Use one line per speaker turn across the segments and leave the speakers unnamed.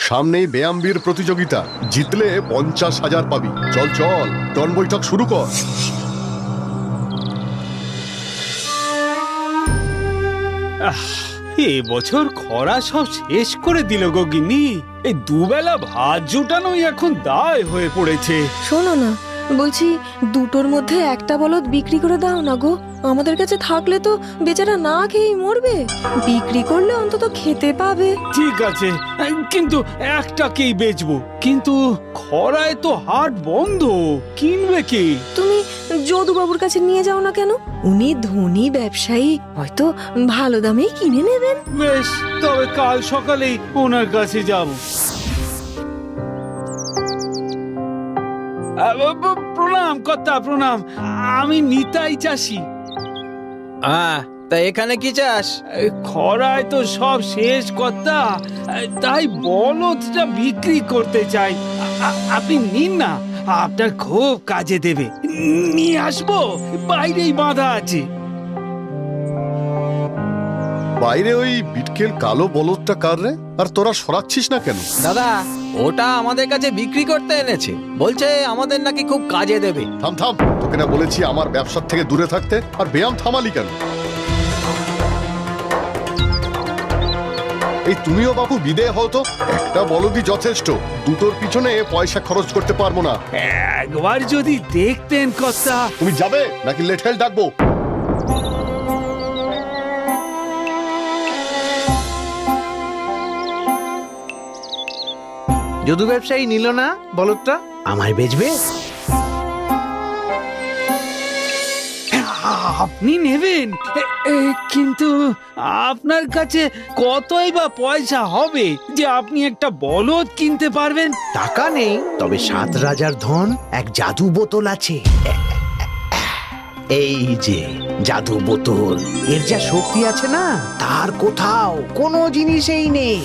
সামনেই ব্যায়ামবীর প্রতিযোগিতা, জিতলে 50,000 পাবি। চল চল, টন বৈঠক শুরু কর।
এবছর খরা সব শেষ করে দিল গো গিন্নি। এই দুবেলা ভাত জোটানোই এখন দায় হয়ে পড়েছে।
শোনো না, বলছি দুটোর মধ্যে একটা বলদ বিক্রি করে দাও না গো। আমাদের কাছে থাকলে তো বেচারা না খেয়েই মরবে, বিক্রি করলে অন্তত খেতে পাবে।
ঠিক আছে, কিন্তু একটাকেই বেচবো। কিন্তু খরায় তো হাট বন্ধ, কিনবে কি?
তুমি যদুবাবুর কাছে নিয়ে যাও না কেন? উনি ধনী ব্যবসায়ী, হয়তো ভালো দামেই কিনে নেবেন।
বেশ, তবে কাল সকালেই ওনার কাছে যাব। প্রণাম কর্তা, প্রণাম। আমি নিতাই চাষি।
তা এখানে কি চাস?
খরায় তো সব শেষ কর্তা, তাই বলদটা বিক্রি করতে চাই। আপনি নিন না, আপনার খুব কাজে দেবে। নিয়ে আসবো, বাইরেই বাঁধা আছে।
বাইরে ওই বিটকেল কালো বলদটা কার রে? আর তোরা সরাচ্ছিস না কেন?
দাদা, ওটা আমাদের কাছে বিক্রি করতে এনেছে, বলছে আমাদের নাকি খুব কাজে দেবে।
থাম থাম, তোকে না বলেছি আমার ব্যবসার থেকে দূরে থাকতে? আর ব্যায়াম থামালি কেন? এই তুমিও বাবু বিদে হও তো। একটা বলদই যথেষ্ট, দুটোর পিছনে পয়সা খরচ করতে পারবো না।
একবার যদি দেখতেন কর্তা।
তুমি যাবে নাকি লেঠেল ডাকবো?
যদু ব্যবসায়ী নিল না বলদটা, আমায় বেচবে?
আপনি নেবেন, কিন্তু আপনার কাছে কতই বা পয়সা হবে যে আপনি একটা বলদ কিনতে পারবেন?
টাকা নেই, তবে 7 রাজার ধন এক জাদু বোতল আছে। এই যে জাদু বোতল, এর যা শক্তি আছে না, তার কোথাও কোনো জিনিসেই নেই।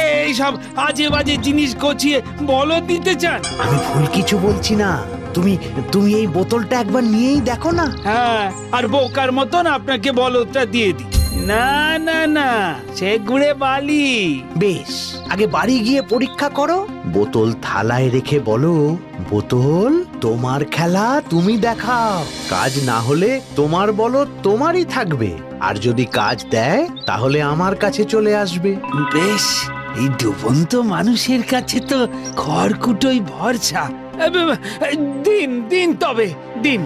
এইসব আজে বাজে জিনিস গছিয়ে বলদ দিতে চান?
আমি ভুল কিছু বলছি না, তুমি তুমি এই বোতলটা একবার নিয়েই দেখো না।
হ্যাঁ, আর বোকার মতন আপনাকে বলদটা দিয়ে দিই? না না না, সে গুড়ে বালি।
বেশ, আগে বাড়ি গিয়ে পরীক্ষা করো। বোতল থালায় রেখে বলো, বোতল তোমার খেলা তুমি দেখাও। কাজ না হলে তোমার বলো তোমারই থাকবে, আর যদি কাজ দেয় তাহলে আমার কাছে চলে আসবে।
বেশ, এই ডুবন্ত মানুষের কাছে তো খড়কুটোই ভরসা। দিন দিন, তবে দিন।